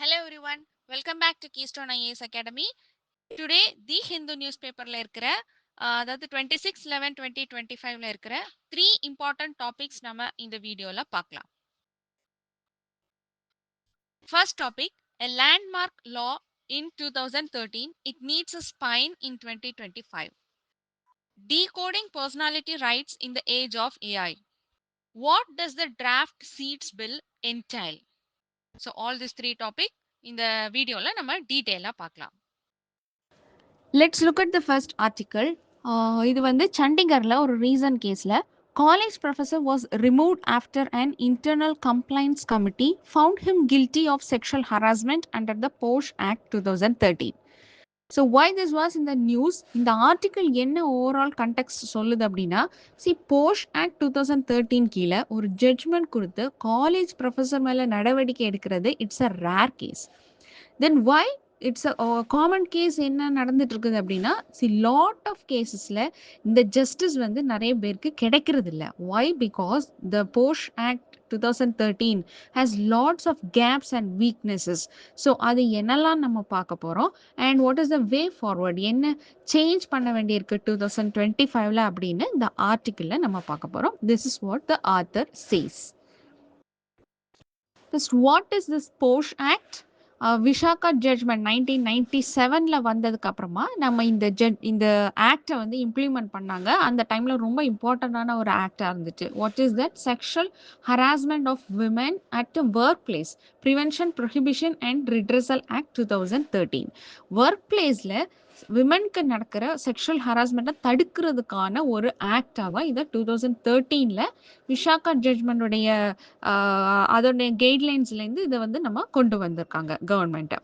Hello everyone, welcome back to Keystone IAS Academy. Today, the Hindu news பேப்பரில் இருக்கிற அதாவது 26/11/2025ல இருக்கிற 3 இம்பார்ட்டன்ட் டாபிக்ஸ் நம்ம இந்த வீடியோவில் பார்க்கலாம். First topic, a landmark law in 2013, it needs a spine in 2025. Decoding personality rights in the age of AI. What does the draft seats bill entail? So all these 3 topics இந்த வீடியோவில் நம்ம டீட்டெயிலாக பார்க்கலாம். Let's look at the first article. இது வந்து சண்டிகரில் ஒரு recent கேஸில் college professor was removed after an internal complaints committee found him guilty of sexual harassment under the POSH act 2013. So why this was இந்த நியூஸ்? இந்த article என்ன overall context சொல்லுது அப்படின்னா, போஷ் ஆக்ட் 2013 கீழே ஒரு ஜட்ஜ்மெண்ட் கொடுத்து college professor மேலே நடவடிக்கை எடுக்கிறது it's a rare case. Then why it's a common case என்ன நடந்துட்டு இருக்குது அப்படின்னா, லாட் ஆஃப் கேசஸில் இந்த ஜஸ்டிஸ் வந்து நிறைய பேருக்கு கிடைக்கிறது இல்லை. Why? Because the POSH act 2013 has lots of gaps and weaknesses. So அது என்னெல்லாம் நம்ம பார்க்க போகிறோம் and what is the way forward, என்ன சேஞ்ச் பண்ண வேண்டியிருக்கு 2025ல அப்படின்னு இந்த ஆர்டிக்கிளில் நம்ம பார்க்க போகிறோம். This is what the author says. What is this POSH act? Vishaka judgment 1997ல் வந்ததுக்கு அப்புறமா நம்ம இந்த ஆக்டை வந்து இம்ப்ளிமெண்ட் பண்ணாங்க. அந்த டைமில் ரொம்ப இம்பார்ட்டண்டான ஒரு ஆக்டாக இருந்துச்சு. What is that? Sexual harassment of women at workplace prevention prohibition and redressal act 2013. ஒர்க் பிளேஸில் விமென்க்கு நடக்கிற செக்ஷுவல் ஹராஸ்மெண்ட்டை தடுக்கிறதுக்கான ஒரு ஆக்டாக இதை 2013ல் விஷாகா ஜட்ஜ்மெண்ட்டுடைய அதோடைய கைட்லைன்ஸ்லேருந்து இதை வந்து நம்ம கொண்டு வந்திருக்காங்க கவர்மெண்ட்டை.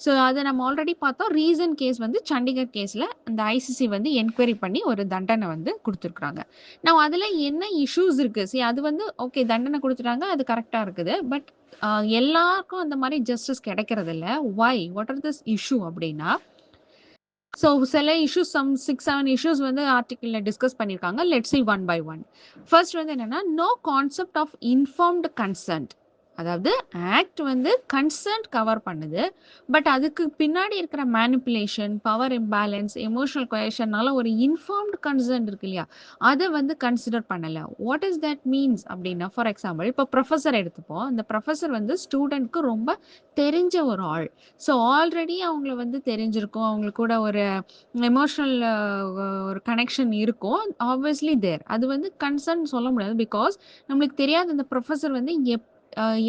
ஸோ அதை நம்ம ஆல்ரெடி பார்த்தோம். ரீசன் கேஸ் வந்து சண்டிகர் கேஸில் அந்த ஐசிசி வந்து என்கொயரி பண்ணி ஒரு தண்டனை வந்து கொடுத்துருக்குறாங்க. நான் அதில் என்ன இஷ்யூஸ் இருக்குது? அது வந்து ஓகே, தண்டனை கொடுத்துட்டாங்க, அது கரெக்டாக இருக்குது. பட் எல்லாருக்கும் அந்த மாதிரி ஜஸ்டிஸ் கிடைக்கிறது இல்லை. Why? What are this issue அப்படின்னா, ஸோ சில இஷ்யூஸ், 6-7 இஷ்யூஸ் வந்து ஆர்டிக்கிளில் டிஸ்கஸ் பண்ணியிருக்காங்க. Let's see one by one. First வந்து என்னென்னா, no concept of informed consent. அதாவது ஆக்ட் வந்து கன்சென்ட் கவர் பண்ணுது, பட் அதுக்கு பின்னாடி இருக்கிற மேனிப்புலேஷன், பவர் இம்பேலன்ஸ், எமோஷனல் கொயேஷன்னால ஒரு இன்ஃபார்ம்டு கன்சென்ட் இருக்கு இல்லையா, அதை வந்து கன்சிடர் பண்ணலை. வாட் இஸ் தட் மீன்ஸ் அப்படின்னா, ஃபார் எக்ஸாம்பிள் இப்போ ப்ரொஃபஸர் எடுத்துப்போம். அந்த ப்ரொஃபஸர் வந்து ஸ்டூடெண்ட்க்கு ரொம்ப தெரிஞ்ச ஒரு ஆள். ஸோ ஆல்ரெடி அவங்கள வந்து தெரிஞ்சிருக்கும், அவங்களுக்கு கூட ஒரு எமோஷனல் ஒரு கனெக்ஷன் இருக்கும். ஆப்வியஸ்லி தேர் அது வந்து கன்சர்ன் சொல்ல முடியாது. பிகாஸ் நம்மளுக்கு தெரியாது அந்த ப்ரொஃபஸர் வந்து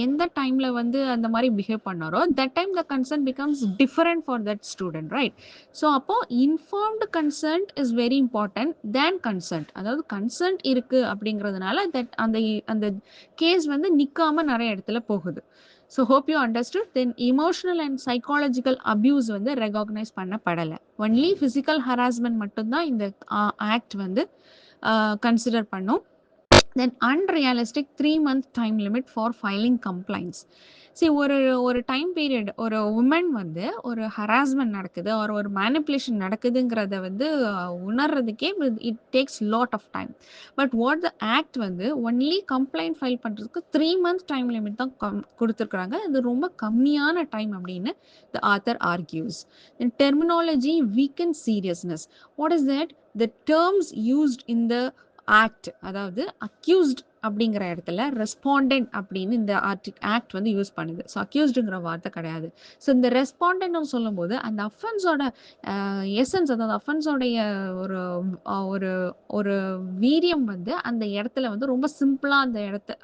எந்த டைம்ல வந்து அந்த மாதிரி பிஹேவ் பண்ணாரோ, that time the concern becomes different for that student, right? So அப்போ informed consent is very important than consent. அதாவது கன்சென்ட் இருக்கு அப்படிங்கிறதுனால தட் அந்த அந்த கேஸ் வந்து நிற்காம நிறைய இடத்துல போகுது. So hope you understood. Then emotional and psychological abuse வந்து ரெகக்னைஸ் பண்ணப்படலை. ஒன்லி ஃபிசிக்கல் ஹராஸ்மெண்ட் மட்டும்தான் இந்த ஆக்ட் வந்து கன்சிடர் பண்ணும். Then unrealistic 3-month time limit for filing complaints. ஒரு டைம் பீரியட், ஒரு உமன் வந்து ஒரு ஹராஸ்மெண்ட் நடக்குது ஒரு மேனிப்புலேஷன் நடக்குதுங்கிறத வந்து உணர்றதுக்கே it takes lot of time. But what the act வந்து ஒன்லி கம்ப்ளைண்ட் ஃபைல் பண்ணுறதுக்கு 3 months டைம் லிமிட் தான் கொடுத்துருக்குறாங்க. இது ரொம்ப கம்மியான டைம் அப்படின்னு the author argues. Then terminology weaken seriousness. What is that? The terms used in the act, அதாவது accused அப்படிங்கிற இடத்துல ரெஸ்பாண்டன்ட் அப்படின்னு இந்த ஆக்ட் வந்து யூஸ் பண்ணுது. ஸோ அக்யூஸ்டுங்கிற வார்த்தை கிடையாது. ஸோ இந்த ரெஸ்பாண்டன்ட்னு சொல்லும்போது அந்த அஃபென்ஸோட எசன்ஸ், அதாவது அஃபென்ஸோடைய ஒரு ஒரு ஒரு வீரியம் வந்து அந்த இடத்துல வந்து ரொம்ப சிம்பிளாக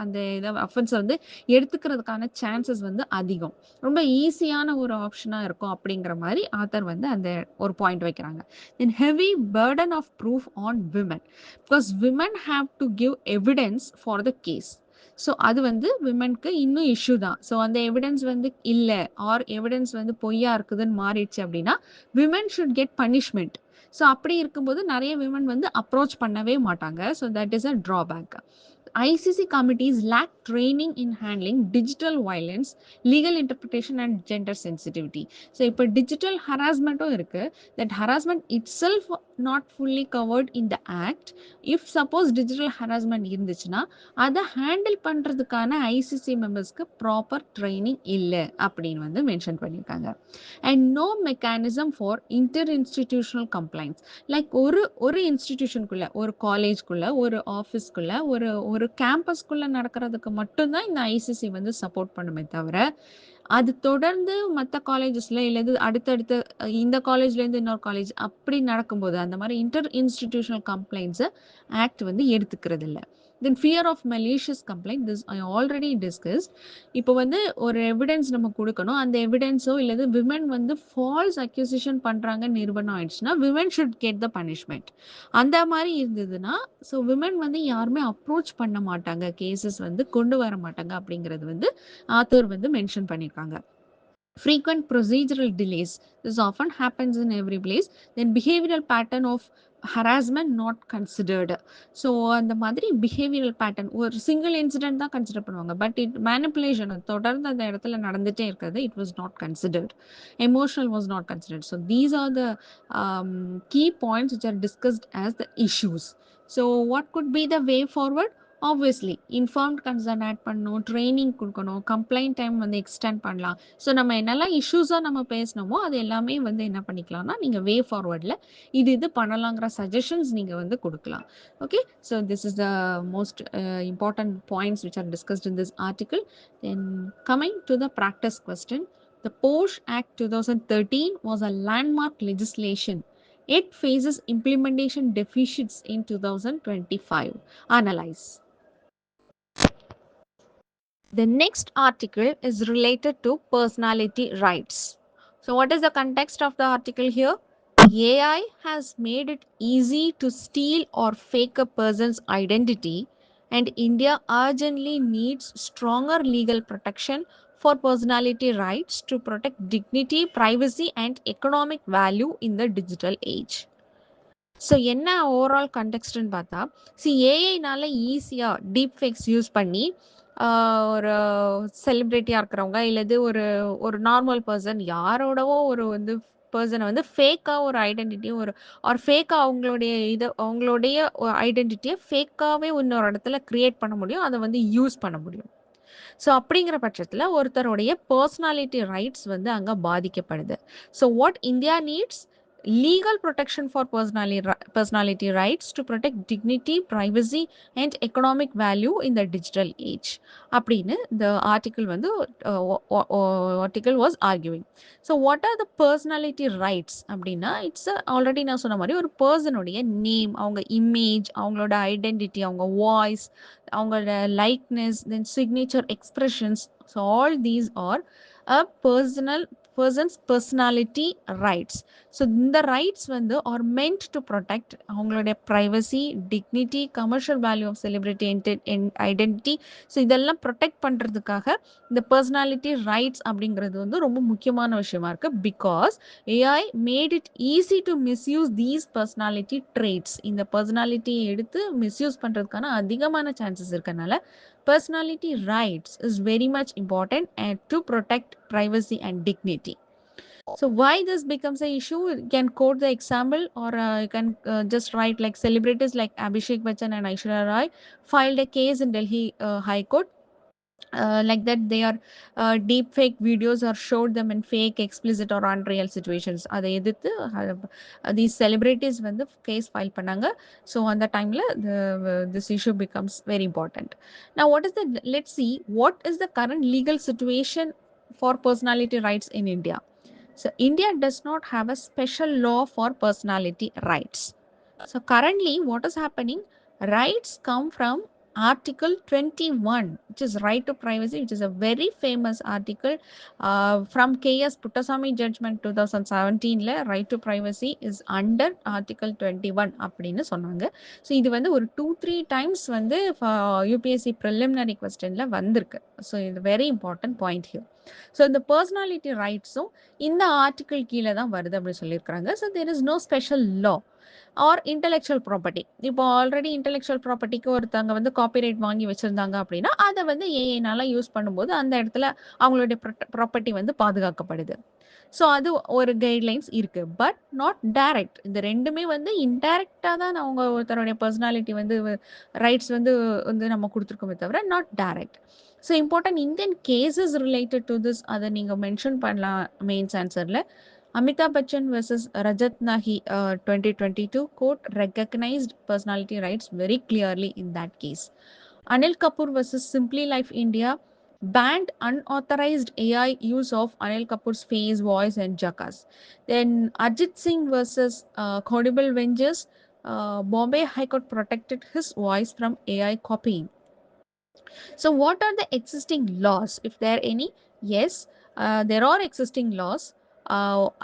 அந்த இதை அஃபென்ஸை வந்து எடுத்துக்கிறதுக்கான சான்சஸ் வந்து அதிகம், ரொம்ப ஈஸியான ஒரு ஆப்ஷனாக இருக்கும் அப்படிங்கிற மாதிரி ஆத்தர் வந்து அந்த ஒரு பாயிண்ட் வைக்கிறாங்க. Then heavy burden of proof on women, because women have to give evidence for the case. So அது வந்து விமனுக்கு இன்னும் இஷ்யூ தான். ஸோ அந்த எவிடன்ஸ் வந்து இல்லை ஆர் எவிடன்ஸ் வந்து பொய்யா இருக்குதுன்னு மாறிடுச்சு அப்படின்னா women should get punishment. So அப்படி இருக்கும்போது நிறைய விமன் வந்து அப்ரோச் பண்ணவே மாட்டாங்க. So that is a drawback. ICC committees lack training in handling digital violence, legal interpretation and gender sensitivity. So இப்போ digital harassment இருக்கு. That harassment itself not fully covered in the act. If suppose digital harassment இருந்துச்சுன்னா அதை handle பண்றதுக்கான ICC மெம்பர்ஸ்க்கு proper training இல்லை அப்படின்னு வந்து mention பண்ணியிருக்காங்க. And no mechanism for inter institutional complaints. Like ஒரு ஒரு இன்ஸ்டிடியூஷனுக்குள்ள, ஒரு காலேஜ்குள்ள, ஒரு ஆஃபீஸ்க்குள்ள, ஒரு ஒரு கேம்பஸ்க்குள்ள நடக்கிறதுக்கு மட்டும்தான் இந்த ஐசிசி வந்து சப்போர்ட் பண்ணுமே தவிர, அது தொடர்ந்து மற்ற காலேஜஸ்ல இல்லது அடுத்தடுத்த இந்த காலேஜ்லேருந்து இன்னொரு காலேஜ் அப்படி நடக்கும்போது அந்த மாதிரி இன்டர் இன்ஸ்டிடியூஷனல் கம்ப்ளைண்ட்ஸை ஆக்ட் வந்து எடுத்துக்கிறது இல்லை. Then fear of malicious complaint, this I already discussed. இப்போ வந்து ஒரு எவிடன்ஸ் நம்ம கொடுக்கணும், அந்த எவிடன்ஸோ இல்லது விமன் வந்து ஃபால்ஸ் அக்யூசிஷன் பண்ணுறாங்க நிரூபணம் ஆயிடுச்சுன்னா women should get the punishment. அந்த மாதிரி இருந்ததுன்னா ஸோ விமன் வந்து யாருமே அப்ரோச் பண்ண மாட்டாங்க, கேசஸ் வந்து கொண்டு வர மாட்டாங்க அப்படிங்கிறது வந்து ஆத்தர் வந்து மென்ஷன் பண்ணியிருக்காங்க. Frequent procedural delays, this often happens in every place. Then behavioral pattern of harassment not considered. So அந்த மாதிரி பிஹேவியரல் பேட்டர்ன் ஒரு சிங்கிள் இன்சிடென்ட் தான் கன்சிடர் பண்ணுவாங்க, பட் இட் மேனிப்புலேஷன் தொடர்ந்து அந்த இடத்துல நடந்துட்டே இருக்கிறது, it was not considered. Emotional was not considered. So these are the key points which are discussed as the issues. So what could be the way forward? Obviously informed concern add பண்ணணும், training கொடுக்கணும், complaint time வந்து extend பண்ணலாம். So நம்ம என்னெல்லாம் இஷ்யூஸாக நம்ம பேசினோமோ அது எல்லாமே வந்து என்ன பண்ணிக்கலாம்னா நீங்கள் வே ஃபார்வர்டில் இது இது பண்ணலாங்கிற சஜஷன்ஸ் நீங்கள் வந்து கொடுக்கலாம். Okay, so this is the most important points which are discussed in this article. Then coming to the practice question. The POSH Act 2013 was a landmark legislation. It faces implementation deficits in 2025. Analyze. The next article is related to personality rights. So, what is the context of the article here? AI has made it easy to steal or fake a person's identity, and India urgently needs stronger legal protection for personality rights to protect dignity, privacy, and economic value in the digital age. So என்ன overall கண்டெக்ஸ்ட்னு பார்த்தா, ஏஐனால ஈஸியாக deep fakes use பண்ணி ஒரு செலிப்ரிட்டியாக இருக்கிறவங்க இல்லது ஒரு ஒரு normal person யாரோடவோ ஒரு வந்து பர்சனை வந்து ஃபேக்காக ஒரு ஐடென்டிட்டியை ஒரு ஃபேக்காக அவங்களுடைய ஐடென்டிட்டியை ஃபேக்காகவே இன்னொரு இடத்துல க்ரியேட் பண்ண முடியும், அதை வந்து யூஸ் பண்ண முடியும். ஸோ அப்படிங்கிற பட்சத்தில் ஒருத்தருடைய பர்சனாலிட்டி ரைட்ஸ் வந்து அங்கே பாதிக்கப்படுது. So what India needs? Legal protection for personality rights to protect dignity, privacy, and economic value in the digital age. அப்படின்னு the article வந்து article was arguing. So what are the personality rights அப்படின்னா, it's already நான் சொன்ன மாதிரி ஒரு பர்சனுடைய name, அவங்க image, அவங்களோட ஐடென்டிட்டி, அவங்க வாய்ஸ், அவங்களோட likeness, then signature expressions. So all these are a person's personality rights. So இந்த ரைட்ஸ் வந்து ஆர் மென்ட் டு ப்ரொடெக்ட் அவங்களுடைய privacy, dignity, commercial value of celebrity identity. So இதெல்லாம் ப்ரொடெக்ட் பண்ணுறதுக்காக இந்த பர்சனாலிட்டி ரைட்ஸ் அப்படிங்கிறது வந்து ரொம்ப முக்கியமான விஷயமா இருக்குது. Because AI made it easy to misuse these personality traits. இந்த பர்சனாலிட்டியை எடுத்து மிஸ்யூஸ் பண்ணுறதுக்கான அதிகமான சான்சஸ் இருக்கனால personality rights is very much important and to protect privacy and dignity. So why this becomes an issue? You can quote the example, or you can just write like celebrities like Abhishek Bachchan and Aishwarya Rai filed a case in Delhi High Court. Like that they are deep fake videos or showed them in fake, explicit or unreal situations. அதை எதிர்த்து these celebrities வந்து case file பண்ணாங்க. So அந்த டைமில் this issue becomes very important. Now what is the, let's see what is the current legal situation for personality rights in India. So India does not have a special law for personality rights. So currently what is happening, rights come from Article 21, which is right to privacy, which is a very famous article from KS Puttasamy judgment 2017. Right to privacy is under Article 21 அப்படின்னு சொன்னாங்க. So இது வந்து ஒரு 2-3 times வந்து UPSC preliminary கொஸ்டின்ல வந்திருக்கு. So இது very important point here. So இந்த பர்சனாலிட்டி ரைட்ஸும் இந்த ஆர்டிக்கிள் கீழே தான் வருது அப்படின்னு சொல்லியிருக்கிறாங்க. So there is no special law. Or intellectual property. இப்போ ஆல்ரெடி இன்டெலெக்சுவல் ப்ராப்பர்ட்டிக்கு ஒருத்தவங்க வந்து காப்பிரைட் வாங்கி வச்சிருந்தாங்க அப்படின்னா, அத வந்து ஏஐனால யூஸ் பண்ணும்போது அந்த இடத்துல அவங்களுடைய ப்ராப்பர்ட்டி வந்து பாதுகாக்கப்படுது. ஸோ அது ஒரு கைட்லைன்ஸ் இருக்கு. But not direct. இந்த 2மே வந்து இன்டைரக்ட்டா தான் அவங்க ஒருத்தருடைய பெர்சனாலிட்டி வந்து ரைட்ஸ் வந்து வந்து நம்ம குடுத்துருக்கோமே தவிர, not direct. So important Indian cases related to this அத நீங்க மென்ஷன் பண்ணலாம் மெயின்ஸ் ஆன்சர்ல. Amitabh Bachchan versus Rajat Nahi 2022 court recognized personality rights very clearly in that case. Anil Kapoor versus Simply Life India banned unauthorized AI use of Anil Kapoor's face, voice, and jackass. Then Ajit Singh versus Audible Vengers, Bombay High Court protected his voice from AI copying. So, what are the existing laws? If there are any, yes, there are existing laws.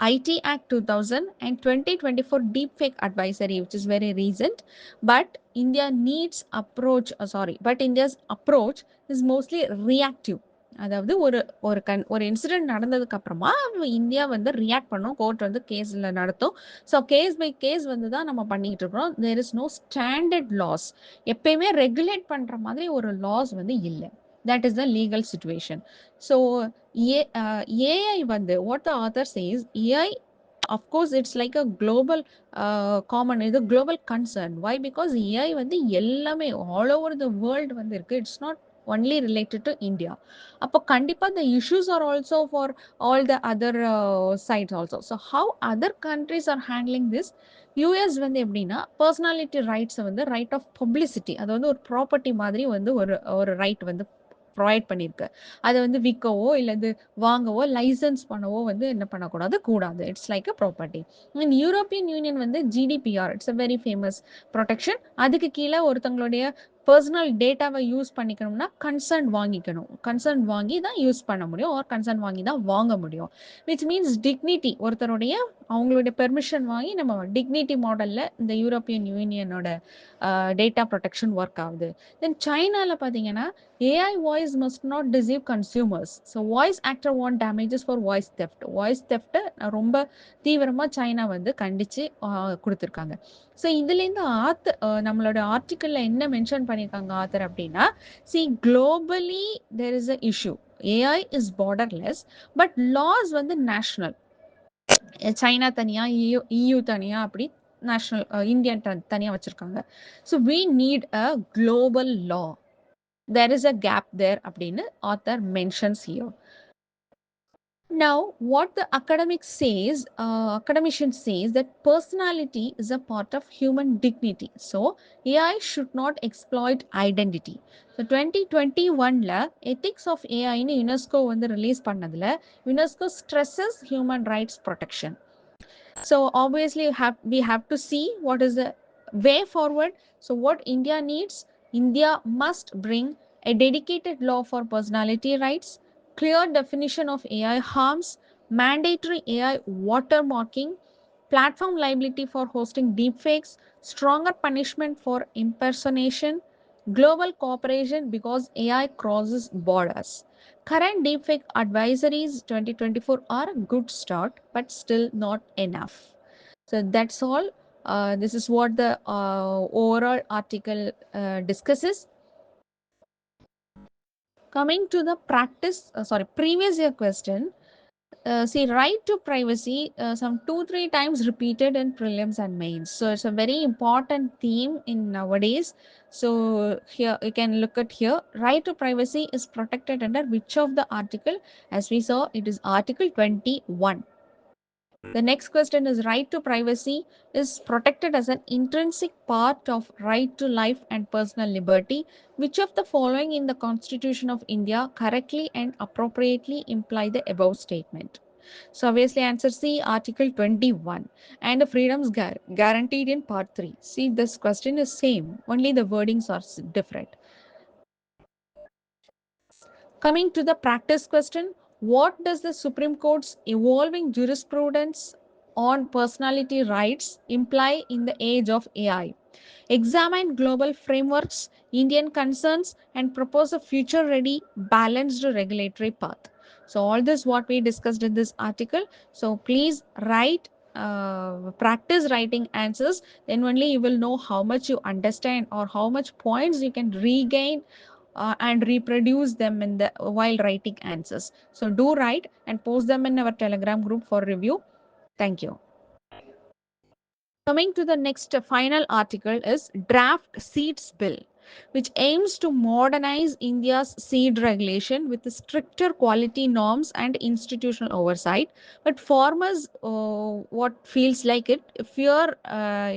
IT Act 2000 and 2024 Deepfake Advisory, which is very recent. But India needs approach, sorry, but India's approach is mostly reactive. அதாவது ஒரு ஒரு incident நடந்ததுக்கு அப்புறமா India வந்து react பண்ணும். Court வந்து கேஸ்ல நடத்தும். ஸோ கேஸ் பை கேஸ் வந்து தான் நம்ம பண்ணிட்டு இருக்கிறோம். There is no standard laws. எப்பயுமே ரெகுலேட் பண்ற மாதிரி ஒரு லாஸ் வந்து இல்லை. That is the legal situation. So AI வந்து what the author says AI of course it's like a global common இது global concern. Why because AI வந்து எல்லாமே ஆல் ஓவர் த வேர்ல்டு வந்து இருக்கு. It's not only related to India. அப்போ கண்டிப்பா the issues are also for all the other sides also. So how other countries R handling this? US வந்து எப்படின்னா personality ரைட்ஸை வந்து right of publicity, அது வந்து ஒரு ப்ராப்பர்ட்டி மாதிரி வந்து ஒரு ஒரு ரைட் வந்து ப்ரொவைட் பண்ணியிருக்கு. அதை வந்து விற்கவோ இல்லை இது வாங்கவோ லைசன்ஸ் பண்ணவோ வந்து என்ன பண்ணக்கூடாது, கூடாது. It's like a property. In European Union வந்து GDPR it's a very famous protection. அதுக்கு கீழே ஒருத்தங்களுடைய பர்சனல் டேட்டாவை யூஸ் பண்ணிக்கணும்னா கன்சர்ன் வாங்கிக்கணும். கன்சர்ன் வாங்கி தான் யூஸ் பண்ண முடியும், ஆர் கன்சர்ன் வாங்கி தான் வாங்க முடியும். விச் மீன்ஸ் டிக்னிட்டி, ஒருத்தருடைய அவங்களுடைய பெர்மிஷன் வாங்கி நம்ம டிக்னிட்டி மாடலில் இந்த யூரோப்பியன் யூனியனோட டேட்டா ப்ரொடெக்ஷன் ஒர்க் ஆகுது. தென் சைனாவில் பார்த்தீங்கன்னா AI voice must not deceive consumers. So voice actor want damages for voice theft. Voice theft ரொம்ப தீவிரமா சைனா வந்து கண்டிச்சு கொடுத்துருக்காங்க. ஸோ இதுலேருந்து நம்மளோட ஆர்டிக்கல்ல என்ன மென்ஷன் பண்ணியிருக்காங்க ஆத்தர் அப்படின்னா, see globally there is a issue. AI is borderless, but laws வந்து நேஷனல். சைனா தனியா, இயு தனியா, அப்படி நேஷனல் இந்தியா தனியா வச்சிருக்காங்க. So we need a global law. There is a gap there அப்படின்னு author mentions here. Now, what the academician says that personality is a part of human dignity. So, AI should not exploit identity. So, 2021ல ethics of AIன்னு UNESCO வந்து release பண்ணதுல UNESCO stresses human rights protection. So obviously we have to see what is the way forward. So what India needs, India must bring a dedicated law for personality rights, clear definition of AI harms, mandatory AI watermarking, platform liability for hosting deepfakes, stronger punishment for impersonation, global cooperation because AI crosses borders. Current deepfake advisories 2024 are a good start, but still not enough. So that's all. This is what the overall article discusses. Coming to the previous year question. See, right to privacy, some 2-3 times repeated in prelims and mains. So it's a very important theme in nowadays. So here you can look at here. Right to privacy is protected under which of the article? As we saw, it is Article 21. The next question is right to privacy is protected as an intrinsic part of right to life and personal liberty. Which of the following in the Constitution of India correctly and appropriately imply the above statement? So obviously answer C, Article 21. And the freedoms guaranteed in Part 3. See, this question is same, only the wordings are different. Coming to the practice question, what does the Supreme Court's evolving jurisprudence on personality rights imply in the age of AI? Examine global frameworks, Indian concerns, and propose a future ready, balanced regulatory path. So, all this what we discussed in this article. So, please write practice writing answers, then only you will know how much you understand or how much points you can regain and reproduce them in the while writing answers. So do write and post them in our Telegram group for review. Thank you. Coming to the next final article is Draft Seeds Bill, which aims to modernize India's seed regulation with stricter quality norms and institutional oversight. But farmers, what feels like fear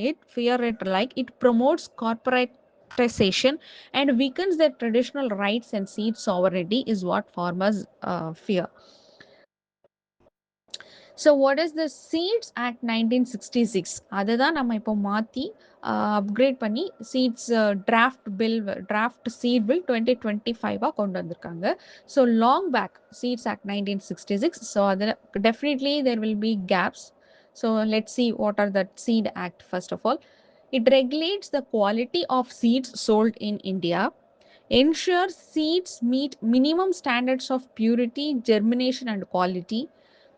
it like it promotes corporatization and weakens their traditional rights and seed sovereignty is what farmers fear. So what is the seeds act 1966 அதுதான் நம்ம இப்போ மாற்றி upgrade பண்ணி seeds draft seat bill 2025 கொண்டு வந்திருக்காங்க. So long back seeds act 1966. So அதில் definitely there will be gaps. So let see what are that seed act. First of all, it regulates the quality of seeds sold in India, ensures seeds meet minimum standards of purity, germination, and quality,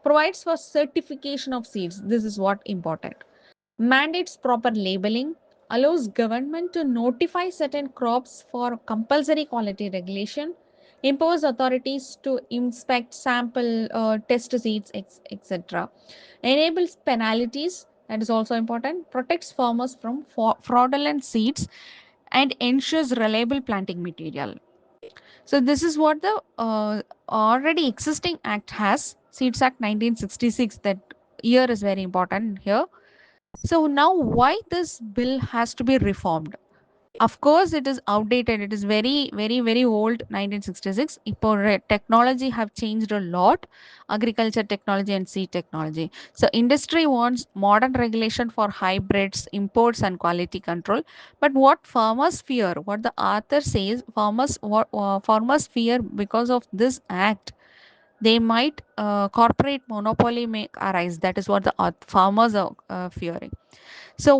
provides for certification of seeds. This is what important. Mandates proper labeling, allows government to notify certain crops for compulsory quality regulation, empowers authorities to inspect, sample, test seeds, etc. Enables penalties, that is also important, protects farmers from fraudulent seeds, and ensures reliable planting material. So this is what the already existing act has. Seeds Act 1966. That year is very important here. So now why this bill has to be reformed? Of course, it is outdated. It is very, very, very old. 1966. இப்போ technology have changed a lot. Agriculture technology and seed technology. So industry wants modern regulation for hybrids, imports, and quality control. But what farmers fear, what the author says, farmers fear because of this act, they might corporate monopoly may arise. That is what the farmers are fearing. So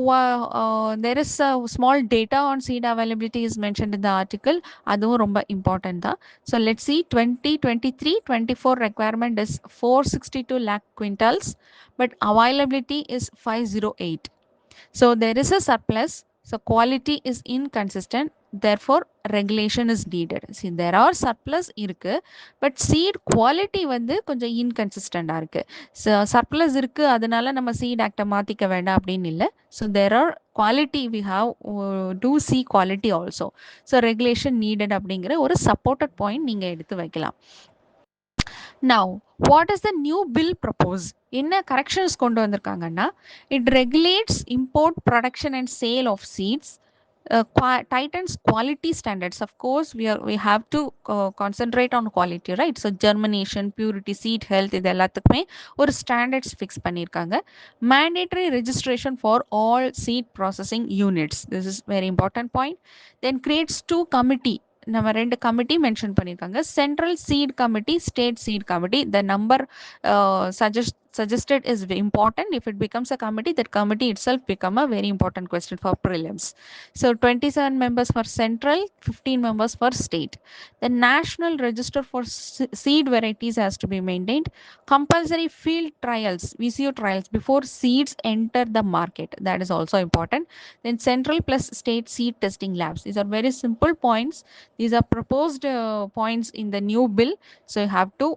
there is a small data on seed availability is mentioned in the article. அதுவும் ரொம்ப important தான். So let's see, 2023-24 requirement is 462 lakh quintals, but availability is 508. So there is a surplus. So quality is inconsistent. Therefore, regulation is needed. See, there are surplus இருக்கு, but seed quality வந்து கொஞ்சம் inconsistent இருக்கு. So surplus இருக்கு, அதனால நம்ம seed act மாத்திக்க வேண்டாம் அப்படின்னு இல்லை. So there are quality, we have do see quality also. So regulation needed அப்படிங்கிற ஒரு supported point நீங்க எடுத்து வைக்கலாம். Now, what is the new bill propose? என்ன corrections கொண்டு வந்திருக்காங்கன்னா, it regulates import, production and sale of seeds, tightens quality standards. Of course, we have to concentrate on quality, right? So germination, purity, seed health, இது எல்லாத்துக்குமே ஒரு standards fix பண்ணியிருக்காங்க. Mandatory registration for all seed processing units. This is very important point. Then creates two committee. நம்ம ரெண்டு committee mention பண்ணியிருக்காங்க. Central seed committee, state seed committee. The number suggested is important. If it becomes a committee, that committee itself become a very important question for prelims. So 27 members for central, 15 members for state. The national register for seed varieties has to be maintained. Compulsory field trials, VCO trials, before seeds enter the market. That is also important. Then central plus state seed testing labs. These are very simple points. These are proposed points in the new bill. So you have to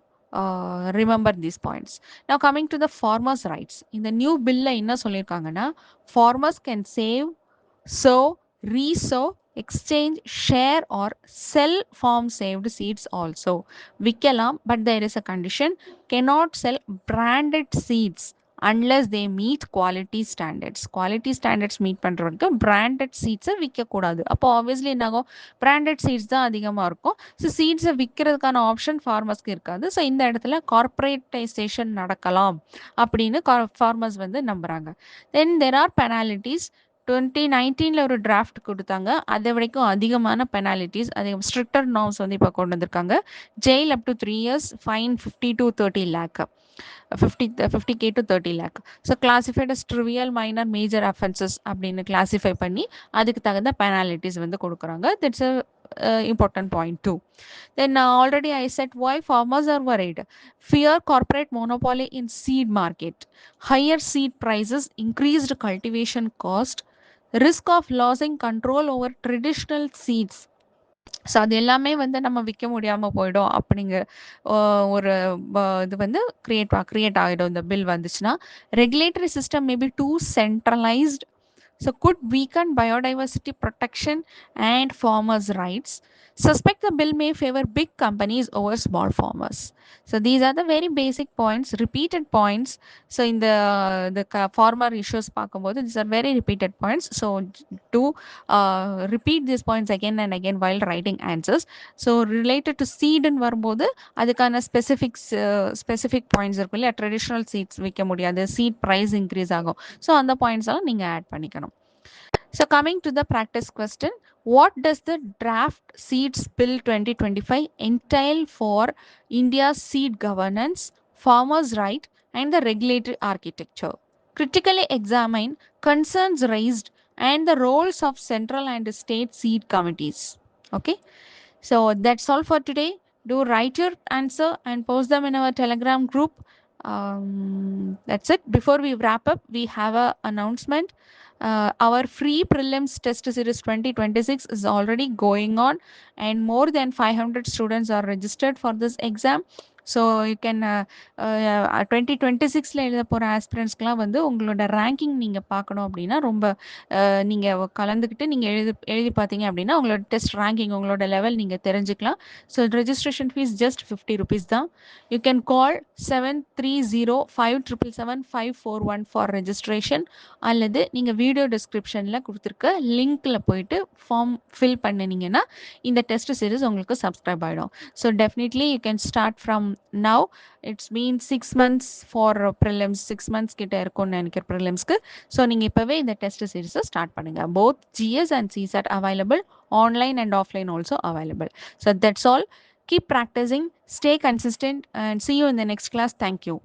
remember these points. Now coming to the farmers' rights. In the new bill, என்ன சொல்லியிருக்காங்கன்னா, farmers can save, sow, resow, exchange, share or sell farm saved seeds also. விக்கலாம், but there is a condition, cannot sell branded seeds unless they meet quality standards. Quality standards meet பண்றவங்க branded seeds விற்கக்கூடாது. அப்போ obviously என்னாகும், branded seeds தான் அதிகமாக இருக்கும். So சீட்ஸை விற்கிறதுக்கான option ஃபார்மர்ஸ்க்கு இருக்காது. So இந்த இடத்துல corporatisation நடக்கலாம் அப்படின்னு ஃபார்மர்ஸ் வந்து நம்புகிறாங்க. Then there are பெனாலிட்டிஸ். 2019 ஒரு டிராஃப்ட் கொடுத்தாங்க. அதை வரைக்கும் அதிகமான பெனாலிட்டிஸ், அதே ஸ்ட்ரிக்டர் நார்ம்ஸ் வந்து இப்போ கொண்டு வந்திருக்காங்க. Jail up to 3 years, fine 50 to 30 lakh. 50K to 30 lakh. So classified as trivial, minor, major offences அப்படின்னு கிளாசிஃபை பண்ணி அதுக்கு தகுந்த பெனாலிட்டிஸ் வந்து கொடுக்குறாங்க. That's a important point too. Then already I said why farmers are worried. Fear corporate monopoly in seed market, higher seed prices, increased cultivation cost, risk of losing control over traditional seeds. So அது எல்லாமே வந்து நம்ம விற்க முடியாமல் போயிடும் அப்படிங்கிற ஒரு இது வந்து கிரியேட் ஆகிடும் இந்த பில் வந்துச்சுன்னா. Regulatory system maybe too centralised, so could weaken biodiversity protection and farmers' rights. Suspect the bill may favor big companies over small farmers. So these are the very basic points, repeated points. So in the farmer issues பார்க்கும்போது these are very repeated points. So do repeat these points again and again while writing answers. So related to seed ன்னு வரும்போது அதுக்கான specific points இருக்கும் இல்லையா, traditional seeds விற்க முடியாது, seat price increase ஆகும். So அந்த பாயிண்ட்ஸ் எல்லாம் நீங்கள் ஆட் பண்ணிக்கணும். So coming to the practice question, what does the draft Seeds Bill 2025 entail for India's seed governance, farmers' right, and the regulatory architecture? Critically examine concerns raised and the roles of central and state seed committees. Okay, so that's all for today. Do write your answer and post them in our Telegram group. That's it. Before we wrap up, we have a announcement. Our free prelims test series 2026 is already going on, and more than 500 students are registered for this exam. So you can 2026ல எழுத போகிற ஆஸ்பிரண்ட்ஸ்க்கெலாம் வந்து உங்களோட ranking நீங்கள் பார்க்கணும் அப்படின்னா ரொம்ப நீங்கள் கலந்துக்கிட்டு நீங்கள் எழுதி பார்த்தீங்க அப்படின்னா உங்களோட டெஸ்ட் ரேங்கிங் உங்களோட லெவல் நீங்கள் தெரிஞ்சுக்கலாம். So registration fees just 50 rupees தான். You can call 7305777541 for registration, அல்லது நீங்கள் வீடியோ டிஸ்கிரிப்ஷனில் கொடுத்துருக்க லிங்க்கில் போயிட்டு ஃபார்ம் ஃபில் பண்ணினீங்கன்னா இந்த டெஸ்ட் சீரிஸ் உங்களுக்கு சப்ஸ்கிரைப் ஆகிடும். So definitely you can start from now. It's mean 6 months for prelims, 6 months கிட்ட இருக்கும்னு நினைக்கிற ப்ரிலிம்ஸ்க்கு. ஸோ நீங்கள் இப்போவே இந்த டெஸ்ட் சீரிஸை ஸ்டார்ட் பண்ணுங்கள். Both GS and CSAT available, online and offline also available. So that's all. Keep practicing, stay consistent, and see you in the next class. Thank you.